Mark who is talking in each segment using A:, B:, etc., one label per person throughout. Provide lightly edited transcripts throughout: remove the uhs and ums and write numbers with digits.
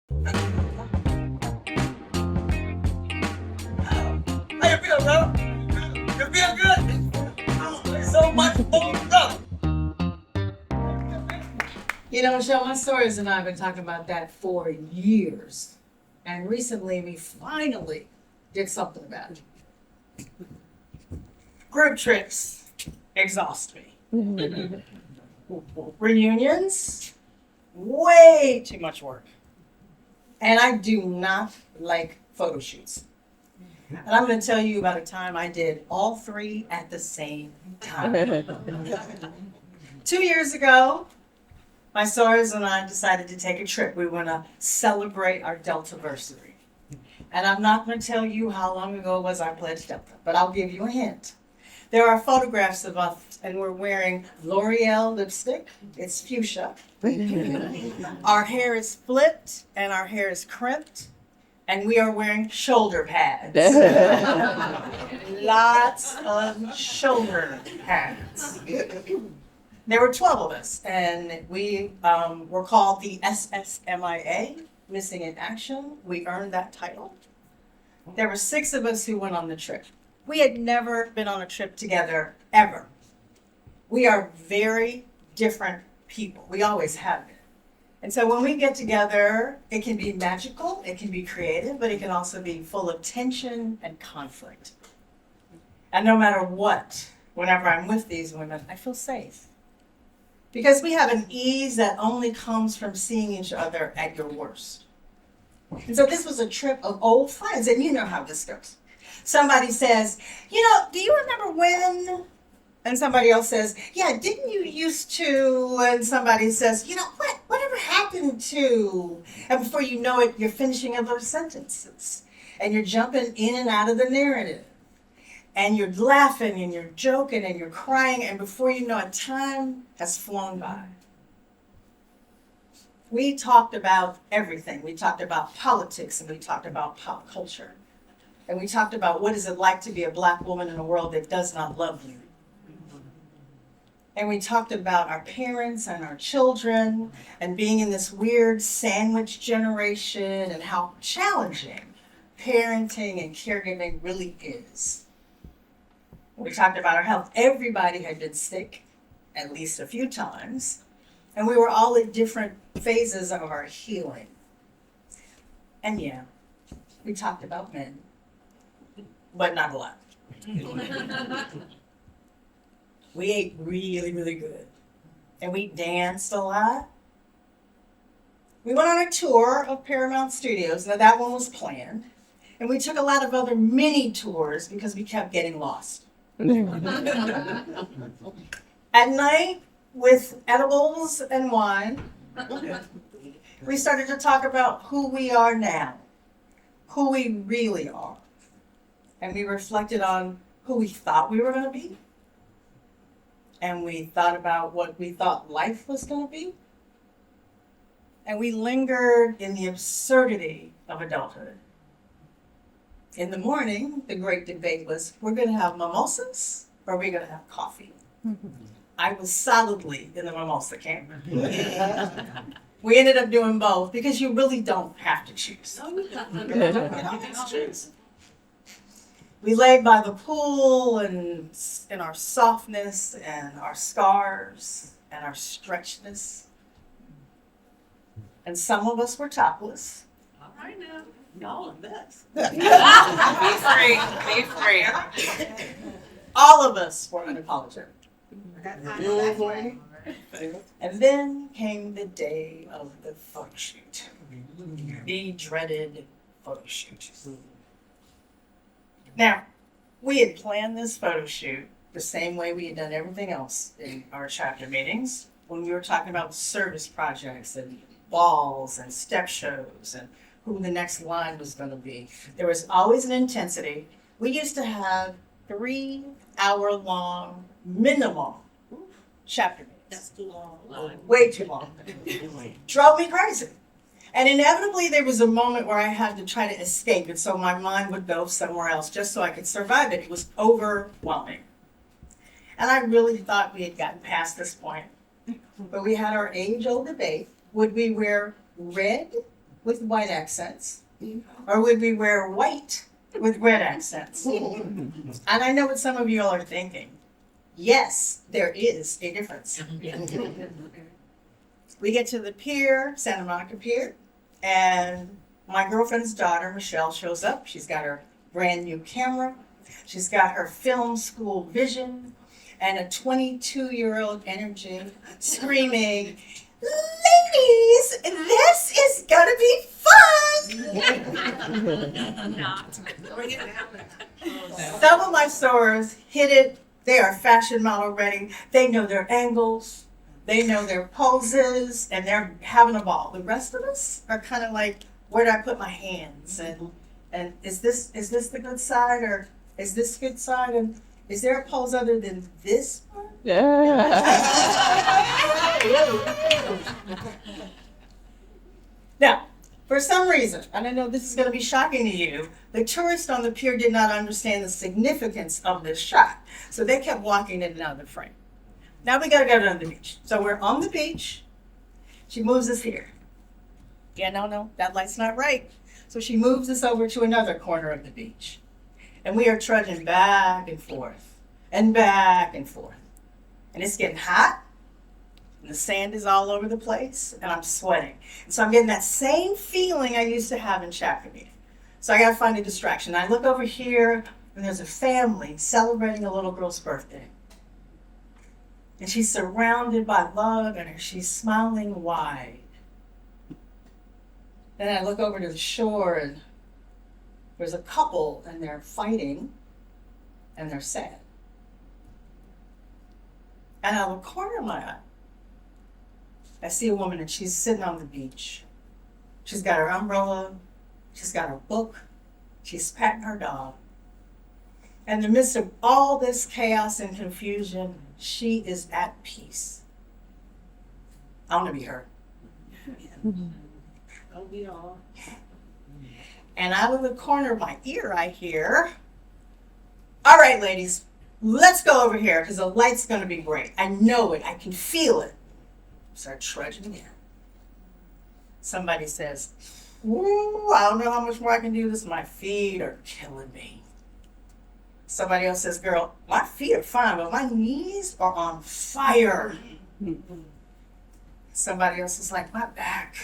A: How you feel, bro? You feel good? There's so much food up.
B: You know, Michelle, my stories and I have been talking about that for years. And recently we finally did something about it. Group trips exhaust me. Reunions, way too much work. And I do not like photo shoots. And I'm going to tell you about a time I did all three at the same time. 2 years ago, my sorors and I decided to take a trip. We were going to celebrate our Deltaversary. And I'm not going to tell you how long ago it was I pledged Delta, but I'll give you a hint. There are photographs of us, and we're wearing L'Oreal lipstick. It's fuchsia. Our hair is flipped, and our hair is crimped, and we are wearing shoulder pads. Lots of shoulder pads. There were 12 of us, and we were called the SSMIA, Missing in Action. We earned that title. There were 6 of us who went on the trip. We had never been on a trip together, ever. We are very different people. We always have been. And so when we get together, it can be magical, it can be creative, but it can also be full of tension and conflict. And no matter what, whenever I'm with these women, I feel safe. Because we have an ease that only comes from seeing each other at your worst. And so this was a trip of old friends, and you know how this goes. Somebody says, you know, do you remember when? And somebody else says, yeah, didn't you used to? And somebody says, you know, whatever happened to? And before you know it, you're finishing up those sentences. And you're jumping in and out of the narrative. And you're laughing and you're joking and you're crying. And before you know it, time has flown by. We talked about everything. We talked about politics and we talked about pop culture. And we talked about what is it like to be a Black woman in a world that does not love you. And we talked about our parents and our children and being in this weird sandwich generation and how challenging parenting and caregiving really is. We talked about our health. Everybody had been sick at least a few times. And we were all at different phases of our healing. And yeah, we talked about men. But not a lot. We ate really, really good. And we danced a lot. We went on a tour of Paramount Studios. Now that one was planned. And we took a lot of other mini tours because we kept getting lost. At night, with edibles and wine, we started to talk about who we are now, who we really are. And we reflected on who we thought we were going to be. And we thought about what we thought life was going to be. And we lingered in the absurdity of adulthood. In the morning, the great debate was, we're going to have mimosas or are we going to have coffee? I was solidly in the mimosa camp. We ended up doing both because you really don't have to choose. You don't have to choose. We laid by the pool and in our softness and our scars and our stretchness. And some of us were topless.
C: All right now, y'all are nuts.
B: Be free. All of us were unapologetic. And then came the day of the photo shoot. The dreaded photo shoot. Now, we had planned this photo shoot the same way we had done everything else in our chapter meetings when we were talking about service projects and balls and step shows and who the next line was going to be. There was always an intensity. We used to have 3-hour-long minimum chapter meetings.
C: That's too long.
B: Way too long. Drove me crazy. And inevitably there was a moment where I had to try to escape, and so my mind would go somewhere else just so I could survive it. It was overwhelming. And I really thought we had gotten past this point. But we had our age-old debate. Would we wear red with white accents? Or would we wear white with red accents? And I know what some of you all are thinking. Yes, there is a difference. We get to the pier, Santa Monica Pier, and my girlfriend's daughter, Michelle, shows up. She's got her brand new camera. She's got her film school vision and a 22-year-old energy screaming, "Ladies, this is gonna be fun!"
C: Not.
B: Some of my stores hit it. They are fashion model ready. They know their angles. They know their poses, and they're having a ball. The rest of us are kind of like, where do I put my hands? And is this the good side, or is this good side? And is there a pose other than this one? Now, for some reason, and I know this is going to be shocking to you, the tourists on the pier did not understand the significance of this shot. So they kept walking in and out of the frame. Now we got to go down to the beach. So we're on the beach. She moves us here. Yeah, no, that light's not right. So she moves us over to another corner of the beach. And we are trudging back and forth and back and forth. And it's getting hot. And the sand is all over the place, and I'm sweating. And so I'm getting that same feeling I used to have in chapter meeting. So I got to find a distraction. I look over here, and there's a family celebrating a little girl's birthday. And she's surrounded by love, and she's smiling wide. Then I look over to the shore, and there's a couple, and they're fighting, and they're sad. And out of the corner of my eye, I see a woman, and she's sitting on the beach. She's got her umbrella, she's got her book, she's patting her dog. In the midst of all this chaos and confusion, she is at peace. I want to be her.
C: Oh, we all.
B: And out of the corner of my ear, I hear, "All right, ladies, let's go over here because the light's going to be great. I know it. I can feel it." Start trudging in. Somebody says, "Ooh, I don't know how much more I can do this. My feet are killing me." Somebody else says, "Girl, my feet are fine, but my knees are on fire." Somebody else is like, "My back."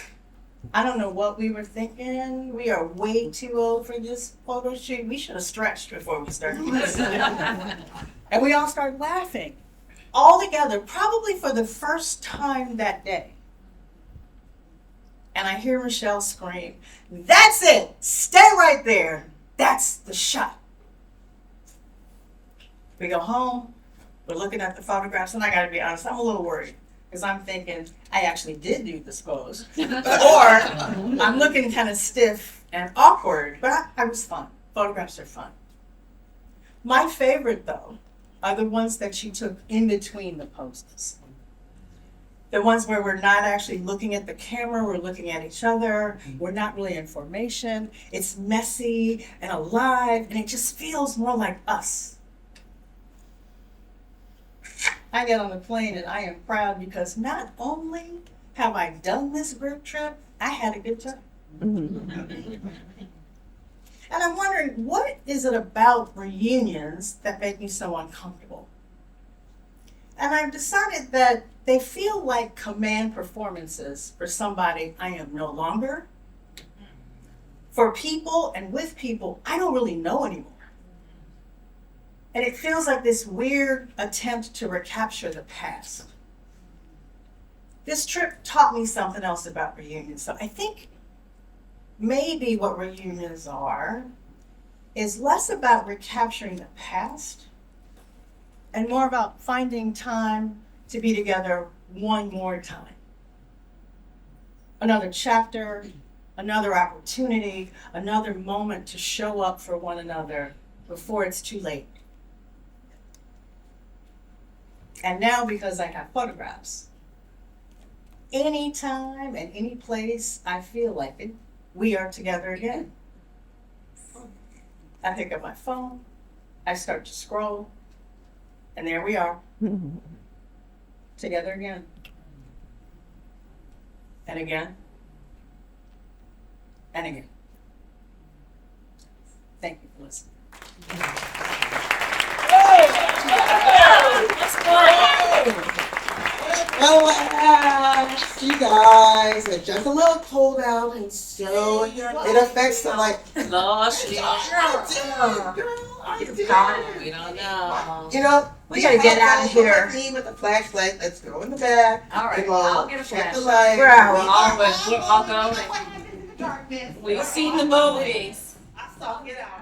B: I don't know what we were thinking. We are way too old for this photo shoot. We should have stretched before we started. And we all started laughing. All together, probably for the first time that day. And I hear Michelle scream, "That's it! Stay right there! That's the shot!" We go home, we're looking at the photographs, and I gotta be honest, I'm a little worried. Because I'm thinking, I actually did do this pose. Or I'm looking kind of stiff and awkward, but I was fun. Photographs are fun. My favorite, though, are the ones that she took in between the poses. The ones where we're not actually looking at the camera, we're looking at each other, we're not really in formation, it's messy and alive, and it just feels more like us. I get on the plane and I am proud because not only have I done this group trip, I had a good time. And I'm wondering, what is it about reunions that make me so uncomfortable? And I've decided that they feel like command performances for somebody I am no longer, for people and with people I don't really know anymore. And it feels like this weird attempt to recapture the past. This trip taught me something else about reunions. So I think maybe what reunions are is less about recapturing the past and more about finding time to be together one more time. Another chapter, another opportunity, another moment to show up for one another before it's too late. And now, because I have photographs, anytime and any place I feel like it, we are together again. I pick up my phone, I start to scroll, and there we are, together again. And again. and again. Thank you for listening.
D: Relax, you guys. It's just a little cold out, and so it affects the like.
C: Lost you. We don't know.
D: You know,
E: We gotta get out of here.
D: With a flashlight, let's go in the back.
C: All right,
D: and
C: I'll get a
D: check the
C: flashlight.
D: light.
E: We're out.
C: We're all going. We've seen the movies.
D: I saw it out.